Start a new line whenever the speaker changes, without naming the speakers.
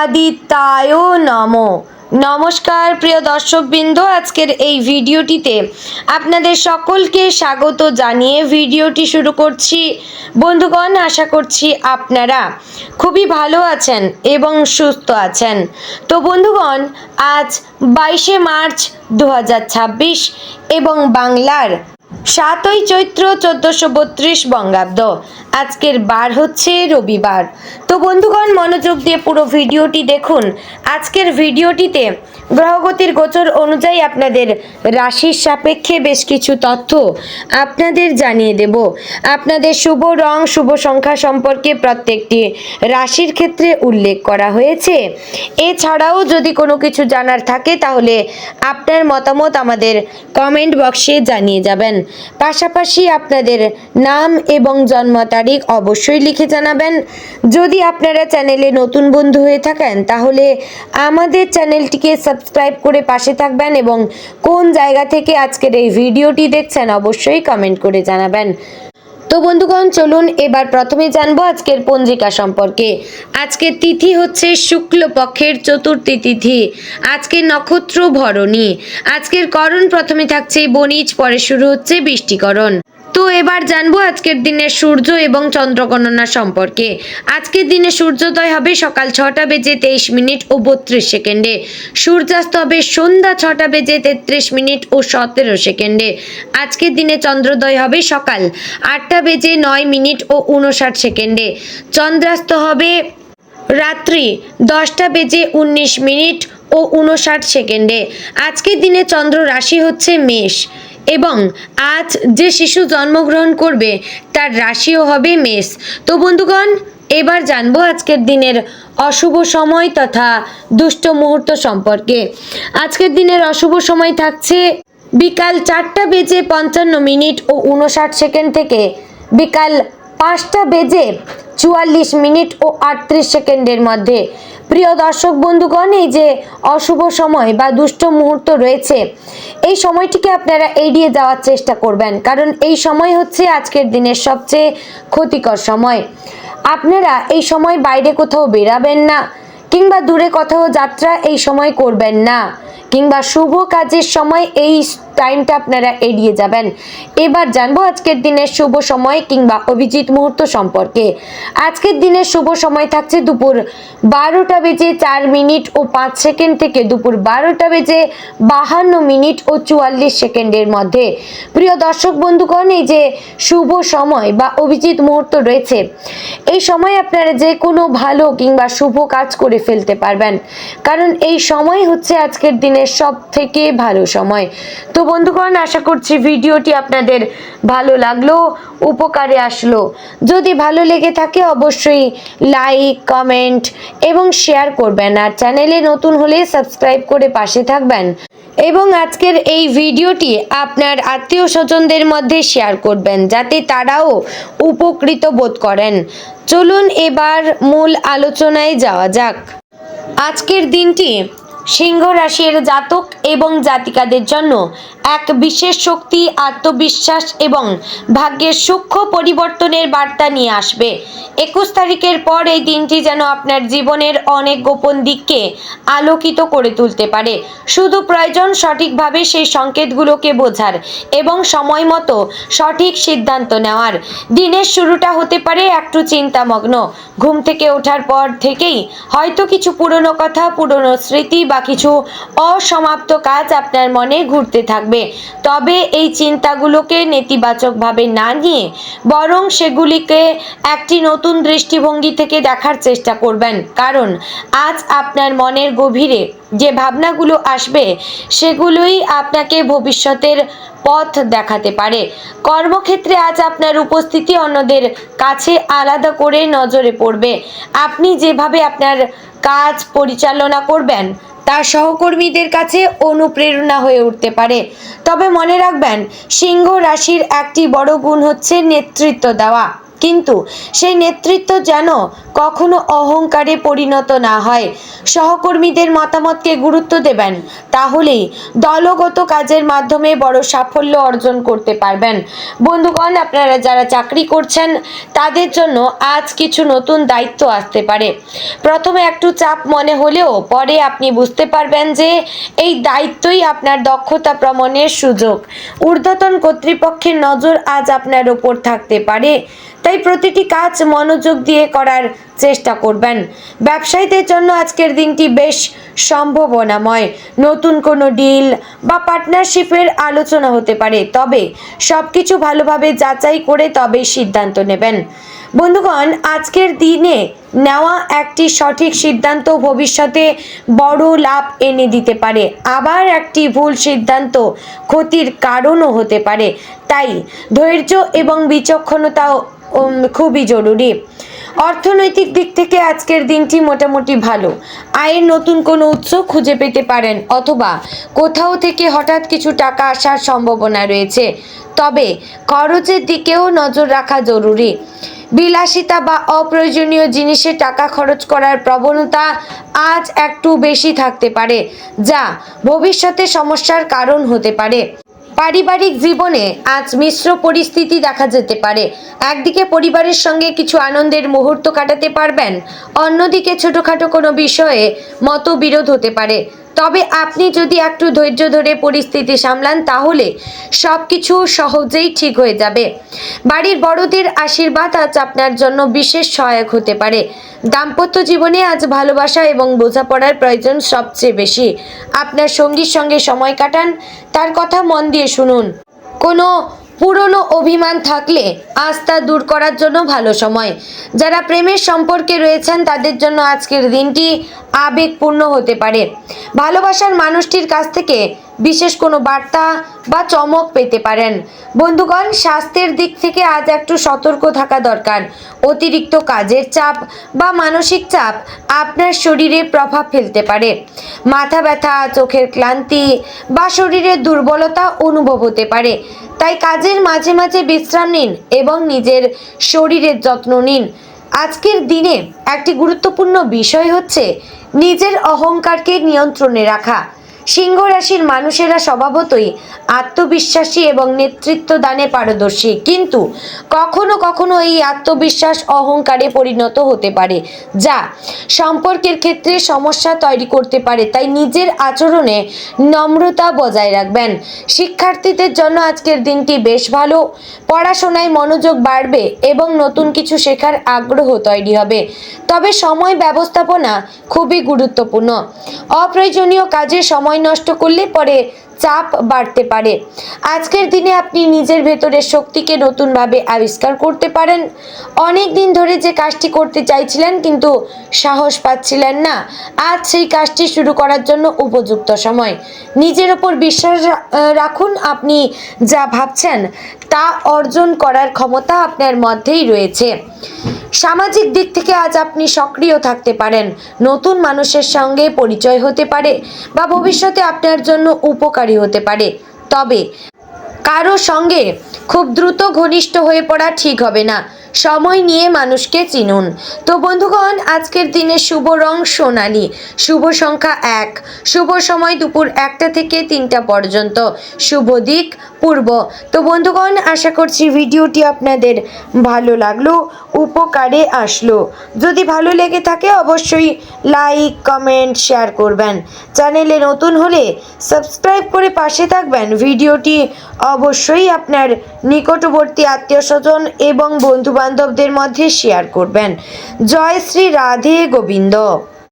আদিত্যায় নমঃ। নমস্কার প্রিয় দর্শকবৃন্দ, আজকের এই ভিডিওটিতে আপনাদের সকলকে স্বাগত জানিয়ে ভিডিওটি শুরু করছি। বন্ধুগণ, আশা করছি আপনারা খুবই ভালো আছেন এবং সুস্থ আছেন। তো বন্ধুগণ, আজ 22শে মার্চ 2026 এবং বাংলার 7ই চৈত্র 1432 বঙ্গাব্দ। আজকের বার হচ্ছে রবিবার। তো বন্ধুগণ, মনোযোগ দিয়ে পুরো ভিডিওটি দেখুন। আজকের ভিডিওটিতে গ্রহগতির গোচর অনুযায়ী আপনাদের রাশির সাপেক্ষে বেশ কিছু তথ্য আপনাদের জানিয়ে দেব। আপনাদের শুভ রং, শুভ সংখ্যা সম্পর্কে প্রত্যেকটি রাশির ক্ষেত্রে উল্লেখ করা হয়েছে। এছাড়াও যদি কোনো কিছু জানার থাকে তাহলে আপনার মতামত আমাদের কমেন্ট বক্সে জানিয়ে যাবেন। পাশাপাশি আপনাদের নাম এবং জন্ম তারিখ অবশ্যই লিখে জানাবেন। যদি আপনারা চ্যানেলে নতুন বন্ধু হয়ে থাকেন তাহলে আমাদের চ্যানেলটিকে সাবস্ক্রাইব করে পাশে থাকবেন এবং কোন জায়গা থেকে আজকের এই ভিডিওটি দেখছেন অবশ্যই কমেন্ট করে জানাবেন। তো বন্ধুগণ, চলুন এবার প্রথমে জানবো আজকের পঞ্জিকা সম্পর্কে। আজকের তিথি হচ্ছে শুক্লপক্ষের চতুর্থী তিথি। আজকের নক্ষত্র ভরণী। আজকের করণ প্রথমে থাকছে বণিজ, পরে শুরু হচ্ছে বৃষ্টিকরণ। তো এবার জানবো আজকের দিনের সূর্য এবং চন্দ্র গণনা সম্পর্কে। আজকের দিনে সূর্যোদয় হবে সকাল 6টা বেজে 23 মিনিট ও 32 সেকেন্ডে। সূর্যাস্ত হবে সন্ধ্যা 6টা বেজে 33 মিনিট ও 17 সেকেন্ডে। আজকের দিনে চন্দ্রোদয় হবে সকাল 8টা বেজে 9 মিনিট ও 59 সেকেন্ডে। চন্দ্রাস্ত হবে রাত্রি 10টা বেজে 19 মিনিট ও 59 সেকেন্ডে। আজকের দিনে চন্দ্র রাশি হচ্ছে মেষ এবং আজ যে শিশু জন্মগ্রহণ করবে তার রাশিও হবে মেষ। তো বন্ধুগণ, এবার জানবো আজকের দিনের অশুভ সময় তথা দুষ্ট মুহূর্ত সম্পর্কে। আজকের দিনের অশুভ সময় থাকছে বিকাল 4টা বেজে 55 মিনিট ও 59 সেকেন্ড থেকে বিকাল 5টা বেজে 44 মিনিট ও 38 সেকেন্ডের মধ্যে। প্রিয় দর্শক বন্ধুগণ, এই যে অশুভ সময় বা দুষ্ট মুহূর্ত রয়েছে, এই সময়টিকে আপনারা এড়িয়ে যাওয়ার চেষ্টা করবেন, কারণ এই সময় হচ্ছে আজকের দিনের সবচেয়ে ক্ষতিকর সময়। আপনারা এই সময় বাইরে কোথাও বেরাবেন না, কিংবা দূরে কোথাও যাত্রা এই সময় করবেন না, কিংবা শুভ কাজের সময় এই টাইমটা আপনারা এড়িয়ে যাবেন। এবার জানবো আজকের দিনের শুভ সময় কিংবা অভিজিৎ মুহূর্ত সম্পর্কে। আজকের দিনের শুভ সময় থাকছে দুপুর 12টা বেজে 4 মিনিট ও 5 সেকেন্ড থেকে দুপুর 12টা বেজে 52 মিনিট ও 44 সেকেন্ডের মধ্যে। প্রিয় দর্শক বন্ধুগণ, এই যে শুভ সময় বা অভিজিৎ মুহূর্ত রয়েছে, এই সময় আপনারা যে কোনো ভালো কিংবা শুভ কাজ করে ফেলতে পারবেন, কারণ এই সময় হচ্ছে আজকের দিনের সব থেকে ভালো সময়। তো বন্ধুগণ, আশা করছি ভিডিওটি আপনাদের ভালো লাগলো, উপকারে আসলো। যদি ভালো লেগে থাকে অবশ্যই লাইক, কমেন্ট এবং শেয়ার করবেন, আর চ্যানেলে নতুন হলে সাবস্ক্রাইব করে পাশে থাকবেন এবং আজকের এই ভিডিওটি আপনার আত্মীয় স্বজনদের মধ্যে শেয়ার করবেন যাতে তারাও উপকৃত বোধ করেন। চলুন এবার মূল আলোচনায় যাওয়া যাক। আজকের দিনটি সিংহ রাশির জাতক এবং জাতিকাদের জন্য এক বিশেষ শক্তি, আত্মবিশ্বাস এবং ভাগ্যের সূক্ষ্ম পরিবর্তনের বার্তা নিয়ে আসবে। 21 তারিখের পর এই দিনটি যেন আপনার জীবনের অনেক গোপন দিককে আলোকিত করে তুলতে পারে। শুধু প্রয়োজন সঠিকভাবে সেই সংকেতগুলোকে বোঝার এবং সময় মতো সঠিক সিদ্ধান্ত নেওয়ার। দিনের শুরুটা হতে পারে একটু চিন্তামগ্ন। ঘুম থেকে ওঠার পর থেকেই হয়তো কিছু পুরনো কথা, পুরনো স্মৃতি বা কিছু অসমাপ্ত কাজ আপনার মনে ঘুরতে থাকবে। তবে এই চিন্তাগুলোকে নেতিবাচকভাবে না নিয়ে বরং সেগুলিকে একটি নতুন দৃষ্টিভঙ্গি থেকে দেখার চেষ্টা করবেন, কারণ আজ আপনার মনের গভীরে যে ভাবনাগুলো আসবে সেগুলোই আপনাকে ভবিষ্যতের পথ দেখাতে পারে। কর্মক্ষেত্রে আজ আপনার উপস্থিতি অন্যদের কাছে আলাদা করে নজরে পড়বে। আপনি যেভাবে আপনার কাজ পরিচালনা করবেন তা সহকর্মীদের কাছে অনুপ্রেরণা হয়ে উঠতে পারে। তবে মনে রাখবেন, সিংহ রাশির একটি বড় গুণ হচ্ছে নেতৃত্ব দেওয়া। কিন্তু সেই নেতৃত্ব যেন কখনো অহংকারে পরিণত না হয়। সহকর্মীদের মতামতকে গুরুত্ব দেবেন, তাহলেই দলগত কাজের মাধ্যমে বড় সাফল্য অর্জন করতে পারবেন। বন্ধুগণ, আপনারা যারা চাকরি করছেন তাদের জন্য আজ কিছু নতুন দায়িত্ব আসতে পারে। প্রথমে একটু চাপ মনে হলেও পরে আপনি বুঝতে পারবেন যে এই দায়িত্বই আপনার দক্ষতা প্রমাণের সুযোগ। ঊর্ধ্বতন কর্তৃপক্ষের নজর আজ আপনার ওপর থাকতে পারে, তাই প্রতিটি কাজ মনোযোগ দিয়ে করার চেষ্টা করবেন। ব্যবসায়ীদের জন্য আজকের দিনটি বেশ সম্ভাবনাময়। নতুন কোনো ডিল বা পার্টনারশিপের আলোচনা হতে পারে, তবে সবকিছু ভালোভাবে যাচাই করে তবেই সিদ্ধান্ত নেবেন। বন্ধুগণ, আজকের দিনে নেওয়া একটি সঠিক সিদ্ধান্ত ভবিষ্যতে বড় লাভ এনে দিতে পারে, আবার একটি ভুল সিদ্ধান্ত ক্ষতির কারণও হতে পারে। তাই ধৈর্য এবং বিচক্ষণতাও খুবই জরুরি। অর্থনৈতিক দিক থেকে আজকের দিনটি মোটামুটি ভালো। আয়ের নতুন কোনো উৎস খুঁজে পেতে পারেন, অথবা কোথাও থেকে হঠাৎ কিছু টাকা আসার সম্ভাবনা রয়েছে, তবে খরচের দিকেও নজর রাখা জরুরি। বিলাসিতা বা অপ্রয়োজনীয় জিনিসে টাকা খরচ করার প্রবণতা আজ একটু বেশি থাকতে পারে, যা ভবিষ্যতে সমস্যার কারণ হতে পারে। পারিবারিক জীবনে আজ মিশ্র পরিস্থিতি দেখা যেতে পারে। একদিকে পরিবারের সঙ্গে কিছু আনন্দের মুহূর্ত কাটাতে পারবেন, অন্যদিকে ছোটখাটো কোনো বিষয়ে মতবিরোধ হতে পারে। তবে আপনি যদি একটু ধৈর্য ধরে পরিস্থিতি সামলান, তাহলে সব কিছু সহজেই ঠিক হয়ে যাবে। বাড়ির বড়দের আশীর্বাদ আজ আপনার জন্য বিশেষ সহায়ক হতে পারে। দাম্পত্য জীবনে আজ ভালোবাসা এবং বোঝাপড়ার প্রয়োজন সবচেয়ে বেশি। আপনার সঙ্গীর সঙ্গে সময় কাটান, তার কথা মন দিয়ে শুনুন। কোনো পুরনো অভিমান থাকলে আজ তা দূর করার জন্য ভালো সময়। যারা প্রেমের সম্পর্কে রয়েছেন তাদের জন্য আজকের দিনটি আবেগপূর্ণ হতে পারে। ভালোবাসার মানুষটির কাছ থেকে বিশেষ কোনো বার্তা বা চমক পেতে পারেন। বন্ধুগণ, স্বাস্থ্যের দিক থেকে আজ একটু সতর্ক থাকা দরকার। অতিরিক্ত কাজের চাপ বা মানসিক চাপ আপনার শরীরে প্রভাব ফেলতে পারে। মাথা ব্যথা, চোখের ক্লান্তি বা শরীরের দুর্বলতা অনুভব হতে পারে। তাই কাজের মাঝে মাঝে বিশ্রাম নিন এবং নিজের শরীরের যত্ন নিন। আজকের দিনে একটি গুরুত্বপূর্ণ বিষয় হচ্ছে নিজের অহংকারকে নিয়ন্ত্রণে রাখা। সিংহ রাশির মানুষেরা স্বভাবতই আত্মবিশ্বাসী এবং নেতৃত্ব দানে পারদর্শী, কিন্তু কখনো কখনো এই আত্মবিশ্বাস অহংকারে পরিণত হতে পারে, যা সম্পর্কের ক্ষেত্রে সমস্যা তৈরি করতে পারে। তাই নিজের আচরণে নম্রতা বজায় রাখবেন। শিক্ষার্থীদের জন্য আজকের দিনটি বেশ ভালো। পড়াশোনায় মনোযোগ বাড়বে এবং নতুন কিছু শেখার আগ্রহ তৈরি হবে। তবে সময় ব্যবস্থাপনা খুবই গুরুত্বপূর্ণ। অপ্রয়োজনীয় কাজে সময় নষ্ট করলে পরে চাপ বাড়তে পারে। আজকের দিনে আপনি নিজের ভেতরের শক্তিকে নতুনভাবে আবিষ্কার করতে পারেন। অনেক দিন ধরে যে কাজটি করতে চাইছিলেন কিন্তু সাহস পাচ্ছিলেন না, আজ সেই কাজটি শুরু করার জন্য উপযুক্ত সময়। নিজের ওপর বিশ্বাস রাখুন। আপনি যা ভাবছেন তা অর্জন করার ক্ষমতা আপনার মধ্যেই রয়েছে। সামাজিক দিক থেকে আজ আপনি সক্রিয় থাকতে পারেন। নতুন মানুষের সঙ্গে পরিচয় হতে পারে বা ভবিষ্যতে আপনার জন্য উপকারী হতে পারে। তবে কারো সঙ্গে খুব দ্রুত ঘনিষ্ঠ হয়ে পড়া ঠিক হবে না। সময় নিয়ে মানুষকে চিনুন। তো বন্ধুগণ, আজকের দিনে শুভ রং সোনালী, শুভ সংখ্যা 1, শুভ সময় দুপুর 1টা থেকে 3টা পর্যন্ত, শুভ দিক পূর্ব। তো বন্ধুগণ, আশা করছি ভিডিওটি আপনাদের ভালো লাগলো, উপকারে আসলো। যদি ভালো লেগে থাকে অবশ্যই লাইক, কমেন্ট, শেয়ার করবেন। চ্যানেলে নতুন হলে সাবস্ক্রাইব করে পাশে থাকবেন। ভিডিওটি অবশ্যই আপনার নিকটবর্তী আত্মীয়স্বজন এবং বন্ধুবান্ধবদের মধ্যে শেয়ার করবেন। জয় শ্রী রাধে গোবিন্দ।